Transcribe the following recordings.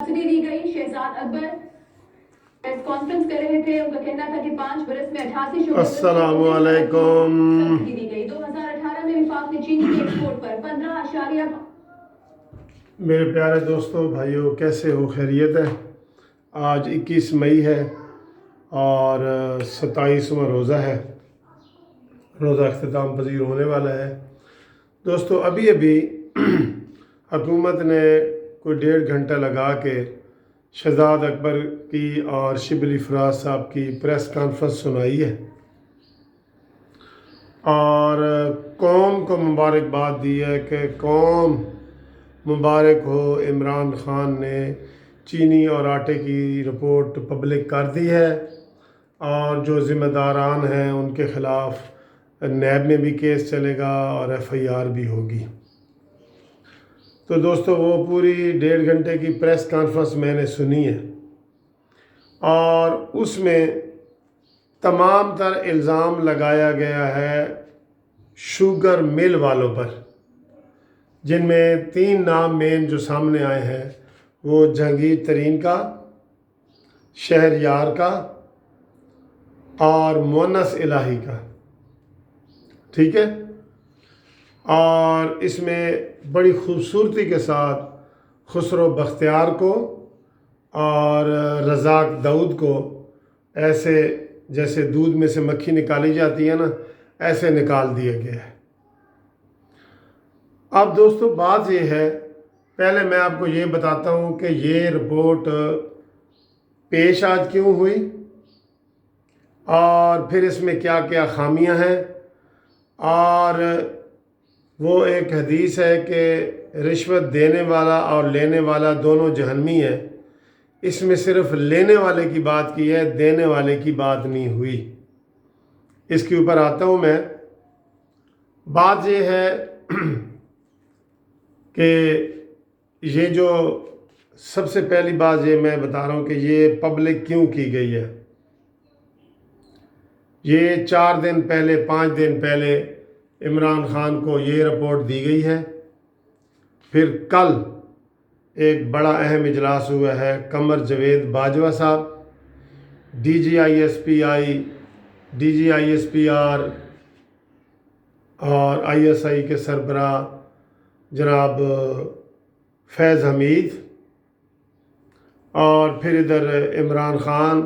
دی گئی شہزاد اکبر press conference کر رہے تھے. ان کا کہنا تھا کہ 5 برس میں 88 شعبوں السلام علیکم. سبسڈی دی گئی. 2018 میں وفاق نے چینی کے ایکسپورٹ پر 15.5. میرے پیارے دوستوں بھائیوں، کیسے ہو؟ خیریت ہے؟ آج 21 مئی ہے اور 27واں روزہ ہے. روزہ اختتام پذیر ہونے والا ہے. دوستو، ابھی حکومت نے کوئی 1.5 گھنٹہ لگا کے شہزاد اکبر کی اور شبلی فراز صاحب کی پریس کانفرنس سنائی ہے اور قوم کو مبارکباد دی ہے کہ قوم مبارک ہو، عمران خان نے چینی اور آٹے کی رپورٹ پبلک کر دی ہے اور جو ذمہ داران ہیں ان کے خلاف نیب میں بھی کیس چلے گا اور FIR بھی ہوگی. تو دوستو، وہ پوری 1.5 گھنٹے کی پریس کانفرنس میں نے سنی ہے اور اس میں تمام تر الزام لگایا گیا ہے شوگر مل والوں پر، جن میں 3 نام مین جو سامنے آئے ہیں وہ جہانگیر ترین کا، شہریار کا اور مونس الہی کا. ٹھیک ہے؟ اور اس میں بڑی خوبصورتی کے ساتھ خسرو بختیار کو اور رزاق داؤد کو ایسے جیسے دودھ میں سے مکھی نکالی جاتی ہے نا، ایسے نکال دیا گیا ہے. اب دوستو، بات یہ ہے، پہلے میں آپ کو یہ بتاتا ہوں کہ یہ رپورٹ پیش آج کیوں ہوئی اور پھر اس میں کیا کیا خامیاں ہیں. اور وہ ایک حدیث ہے کہ رشوت دینے والا اور لینے والا دونوں جہنمی ہیں. اس میں صرف لینے والے کی بات کی ہے، دینے والے کی بات نہیں ہوئی. اس کے اوپر آتا ہوں میں. بات یہ ہے کہ یہ جو سب سے پہلی بات یہ میں بتا رہا ہوں کہ یہ پبلک کیوں کی گئی ہے. یہ 4 دن پہلے 5 دن پہلے عمران خان کو یہ رپورٹ دی گئی ہے. پھر کل ایک بڑا اہم اجلاس ہوا ہے. قمر جاوید باجوہ صاحب، DGI SPR اور ISI کے سربراہ جناب فیض حمید، اور پھر ادھر عمران خان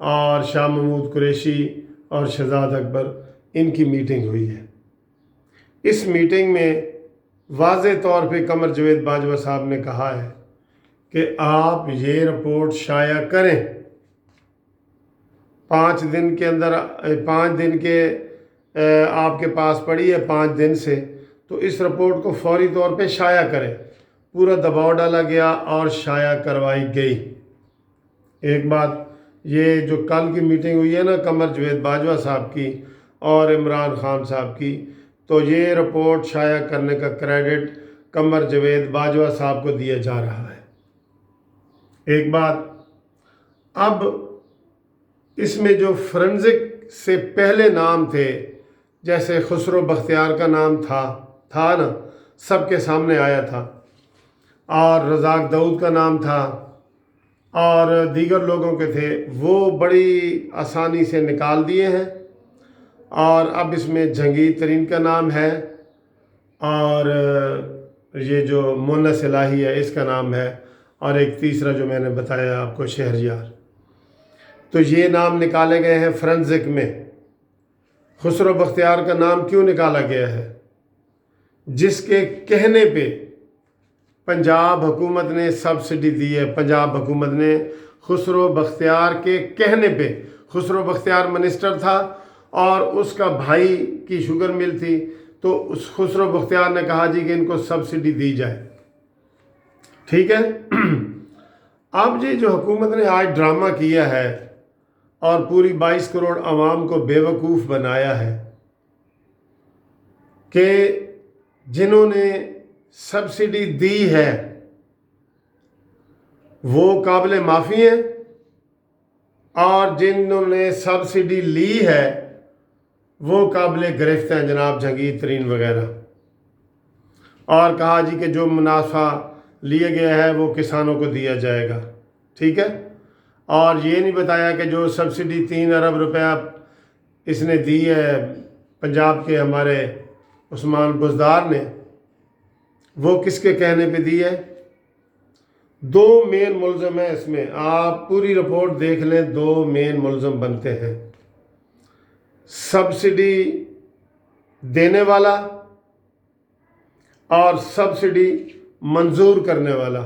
اور شاہ محمود قریشی اور شہزاد اکبر، ان کی میٹنگ ہوئی ہے. اس میٹنگ میں واضح طور پہ قمر جاوید باجوہ صاحب نے کہا ہے کہ آپ یہ رپورٹ شائع کریں. 5 دن کے اندر 5 دن کے آپ کے پاس پڑی ہے 5 دن سے، تو اس رپورٹ کو فوری طور پہ شائع کریں. پورا دباؤ ڈالا گیا اور شائع کروائی گئی. ایک بات یہ جو کل کی میٹنگ ہوئی ہے نا قمر جاوید باجوہ صاحب کی اور عمران خان صاحب کی، تو یہ رپورٹ شائع کرنے کا کریڈٹ قمر جاوید باجوہ صاحب کو دیا جا رہا ہے. ایک بات، اب اس میں جو فرنزک سے پہلے نام تھے، جیسے خسرو بختیار کا نام تھا نا، سب کے سامنے آیا تھا، اور رزاق داؤد کا نام تھا اور دیگر لوگوں کے تھے، وہ بڑی آسانی سے نکال دیے ہیں. اور اب اس میں جہانگیر ترین کا نام ہے اور یہ جو مونس الہی ہے اس کا نام ہے، اور ایک تیسرا جو میں نے بتایا آپ کو شہریار. تو یہ نام نکالے گئے ہیں فرنزک میں. خسرو بختیار کا نام کیوں نکالا گیا ہے؟ جس کے کہنے پہ پنجاب حکومت نے سبسڈی دی ہے. پنجاب حکومت نے خسرو بختیار کے کہنے پہ، خسرو بختیار منسٹر تھا اور اس کا بھائی کی شوگر مل تھی، تو اس خسرو بختیار نے کہا جی کہ ان کو سبسڈی دی جائے. ٹھیک ہے؟ اب یہ جو حکومت نے آج ڈرامہ کیا ہے اور پوری 22 کروڑ عوام کو بے وقوف بنایا ہے کہ جنہوں نے سبسڈی دی ہے وہ قابل معافی ہیں، اور جنہوں نے سبسڈی لی ہے وہ قابل گرفت ہیں، جناب جہانگیر ترین وغیرہ. اور کہا جی کہ جو منافع لیا گیا ہے وہ کسانوں کو دیا جائے گا، ٹھیک ہے۔ اور یہ نہیں بتایا کہ جو سبسڈی 3 ارب روپیہ اس نے دی ہے پنجاب کے ہمارے عثمان بزدار نے، وہ کس کے کہنے پہ دی ہے۔ 2 مین ملزم ہیں اس میں، آپ پوری رپورٹ دیکھ لیں، 2 مین ملزم بنتے ہیں، سبسڈی دینے والا اور سبسڈی منظور کرنے والا۔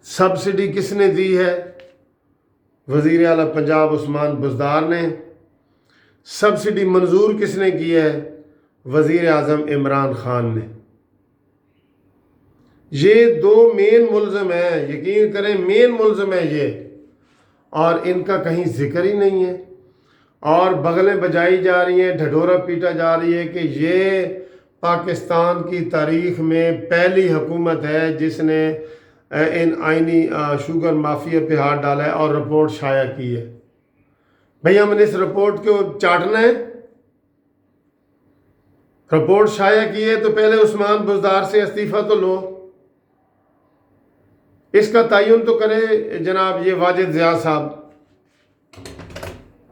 سبسڈی کس نے دی ہے؟ وزیر اعلیٰ پنجاب عثمان بزدار نے۔ سبسڈی منظور کس نے کی ہے؟ وزیر اعظم عمران خان نے۔ یہ 2 مین ملزم ہیں، یقین کریں مین ملزم ہیں یہ، اور ان کا کہیں ذکر ہی نہیں ہے، اور بغلیں بجائی جا رہی ہیں، ڈھڈورا پیٹا جا رہی ہے کہ یہ پاکستان کی تاریخ میں پہلی حکومت ہے جس نے ان آئینی شوگر مافیا پہ ہاتھ ڈالا ہے اور رپورٹ شائع کی ہے۔ بھئی ہم نے اس رپورٹ کو چاٹنا ہے؟ رپورٹ شائع کی ہے تو پہلے عثمان بزدار سے استعفیٰ تو لو، اس کا تعین تو کرے جناب یہ واجد ضیاء صاحب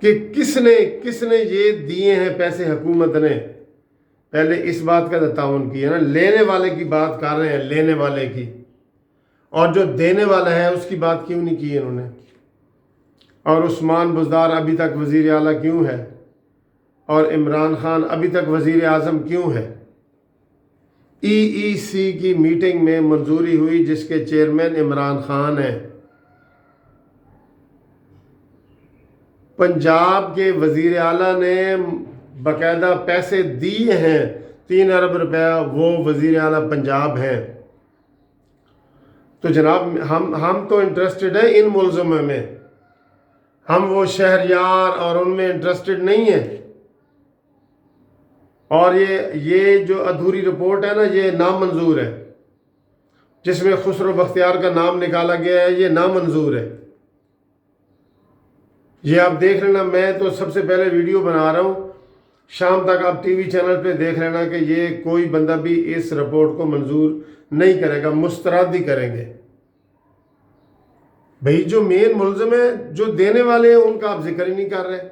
کہ کس نے یہ دیے ہیں پیسے حکومت نے۔ پہلے اس بات کا تعاون کیا نا، لینے والے کی بات کر رہے ہیں، لینے والے کی، اور جو دینے والا ہے اس کی بات کیوں نہیں کی انہوں نے۔ اور عثمان بزدار ابھی تک وزیر اعلیٰ کیوں ہے، اور عمران خان ابھی تک وزیر اعظم کیوں ہے؟ EEC کی میٹنگ میں منظوری ہوئی جس کے چیئرمین عمران خان ہیں، پنجاب کے وزیر اعلیٰ نے باقاعدہ پیسے دیے ہیں 3 ارب روپیہ، وہ وزیر اعلیٰ پنجاب ہیں۔ تو جناب ہم تو انٹرسٹڈ ہیں ان ملزموں میں، ہم وہ شہریار اور ان میں انٹرسٹڈ نہیں ہیں۔ اور یہ جو ادھوری رپورٹ ہے نا، یہ نامنظور ہے، جس میں خسرو بختیار کا نام نکالا گیا ہے، یہ نامنظور ہے۔ یہ آپ دیکھ لینا، میں تو سب سے پہلے ویڈیو بنا رہا ہوں، شام تک آپ ٹی وی چینل پہ دیکھ لینا کہ یہ کوئی بندہ بھی اس رپورٹ کو منظور نہیں کرے گا، مسترد ہی کریں گے۔ بھئی جو مین ملزم ہیں، جو دینے والے ہیں، ان کا آپ ذکر ہی نہیں کر رہے۔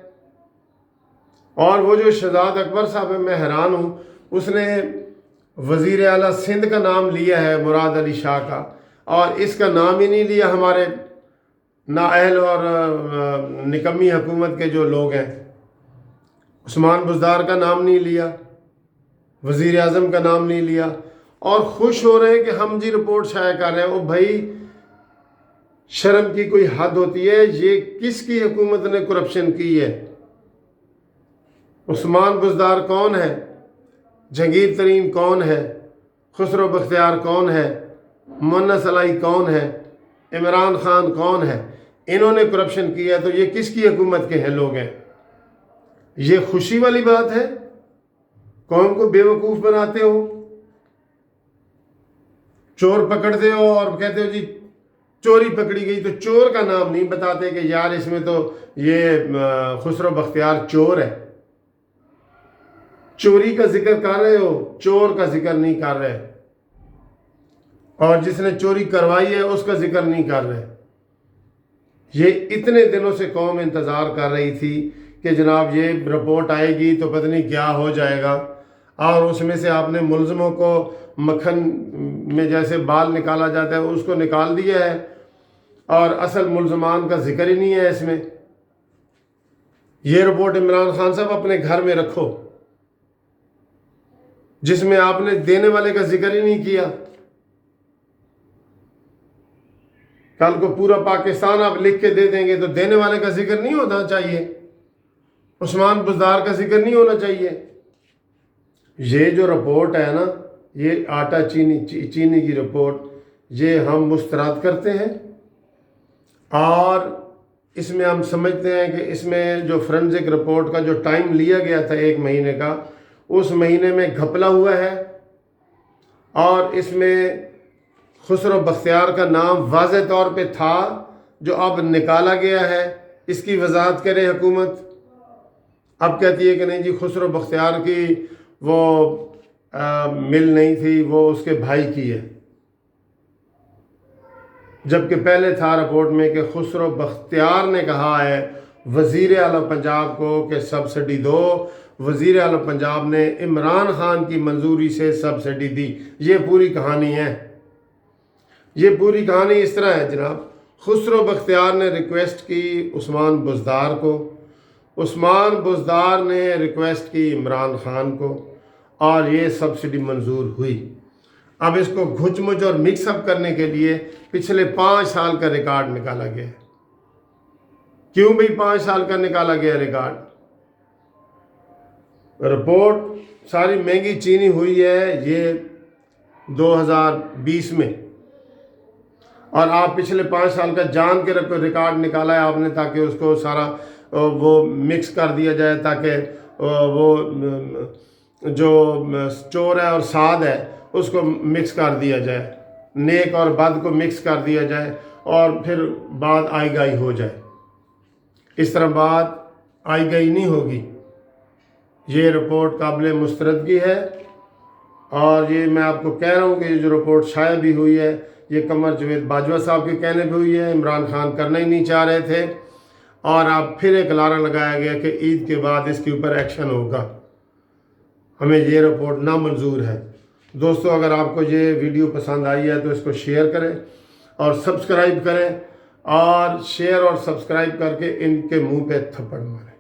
اور وہ جو شہزاد اکبر صاحب ہے، میں حیران ہوں، اس نے وزیر اعلیٰ سندھ کا نام لیا ہے مراد علی شاہ کا، اور اس کا نام ہی نہیں لیا ہمارے نااہل اور نکمی حکومت کے جو لوگ ہیں۔ عثمان بزدار کا نام نہیں لیا، وزیر اعظم کا نام نہیں لیا، اور خوش ہو رہے ہیں کہ ہم جی رپورٹ شائع کر رہے ہیں۔ او بھائی شرم کی کوئی حد ہوتی ہے، یہ کس کی حکومت نے کرپشن کی ہے؟ عثمان بزدار کون ہے؟ جہانگیر ترین کون ہے؟ خسرو بختیار کون ہے؟ مونس علائی کون ہے؟ عمران خان کون ہے؟ انہوں نے کرپشن کیا ہے، تو یہ کس کی حکومت کے ہیں لوگ ہیں؟ یہ خوشی والی بات ہے؟ قوم کو بے وقوف بناتے ہو، چور پکڑتے ہو اور کہتے ہو جی چوری پکڑی گئی، تو چور کا نام نہیں بتاتے کہ یار اس میں تو یہ خسرو بختیار چور ہے۔ چوری کا ذکر کر رہے ہو، چور کا ذکر نہیں کر رہے، اور جس نے چوری کروائی ہے اس کا ذکر نہیں کر رہے۔ یہ اتنے دنوں سے قوم انتظار کر رہی تھی کہ جناب یہ رپورٹ آئے گی تو پتہ نہیں کیا ہو جائے گا، اور اس میں سے آپ نے ملزموں کو مکھن میں جیسے بال نکالا جاتا ہے اس کو نکال دیا ہے، اور اصل ملزمان کا ذکر ہی نہیں ہے اس میں۔ یہ رپورٹ عمران خان صاحب اپنے گھر میں رکھو، جس میں آپ نے دینے والے کا ذکر ہی نہیں کیا۔ کل کو پورا پاکستان آپ لکھ کے دے دیں گے تو دینے والے کا ذکر نہیں ہونا چاہیے، عثمان بزدار کا ذکر نہیں ہونا چاہیے۔ یہ جو رپورٹ ہے نا، یہ آٹا چینی کی رپورٹ، یہ ہم مسترد کرتے ہیں، اور اس میں ہم سمجھتے ہیں کہ اس میں جو فرنزک رپورٹ کا جو ٹائم لیا گیا تھا 1 مہینے کا، اس مہینے میں گھپلا ہوا ہے، اور اس میں خسرو بختیار کا نام واضح طور پہ تھا جو اب نکالا گیا ہے۔ اس کی وضاحت کرے حکومت۔ اب کہتی ہے کہ نہیں جی خسرو بختیار کی وہ مل نہیں تھی، وہ اس کے بھائی کی ہے۔ جبکہ پہلے تھا رپورٹ میں کہ خسرو بختیار نے کہا ہے وزیر اعلیٰ پنجاب کو کہ سبسڈی دو، وزیر اعلیٰ پنجاب نے عمران خان کی منظوری سے سبسڈی دی۔ یہ پوری کہانی ہے، یہ پوری کہانی اس طرح ہے جناب۔ خسرو بختیار نے ریکویسٹ کی عثمان بزدار کو، عثمان بزدار نے ریکویسٹ کی عمران خان کو، اور یہ سبسڈی منظور ہوئی۔ اب اس کو گھچ مچ اور مکس اپ کرنے کے لیے پچھلے 5 سال کا ریکارڈ نکالا گیا ہے۔ کیوں بھئی 5 سال کا نکالا گیا ریکارڈ؟ رپورٹ ساری مہنگی چینی ہوئی ہے یہ 2020 میں، اور آپ پچھلے 5 سال کا جان کے ریکارڈ نکالا ہے آپ نے، تاکہ اس کو سارا وہ مکس کر دیا جائے، تاکہ وہ جو چور ہے اور سعد ہے اس کو مکس کر دیا جائے، نیک اور بد کو مکس کر دیا جائے، اور پھر بات آئی گئی ہو جائے۔ اس طرح بات آئی گئی نہیں ہوگی۔ یہ رپورٹ قابل مستردگی ہے، اور یہ میں آپ کو کہہ رہا ہوں کہ یہ جو رپورٹ شائع بھی ہوئی ہے یہ قمر جاوید باجوہ صاحب کے کہنے پہ ہوئی ہے، عمران خان کرنا ہی نہیں چاہ رہے تھے، اور اب پھر ایک لارا لگایا گیا کہ عید کے بعد اس کے اوپر ایکشن ہوگا۔ ہمیں یہ رپورٹ نامنظور ہے۔ دوستو، اگر آپ کو یہ ویڈیو پسند آئی ہے تو اس کو شیئر کریں اور سبسکرائب کریں، اور شیئر اور سبسکرائب کر کے ان کے منہ پہ تھپڑ ماریں۔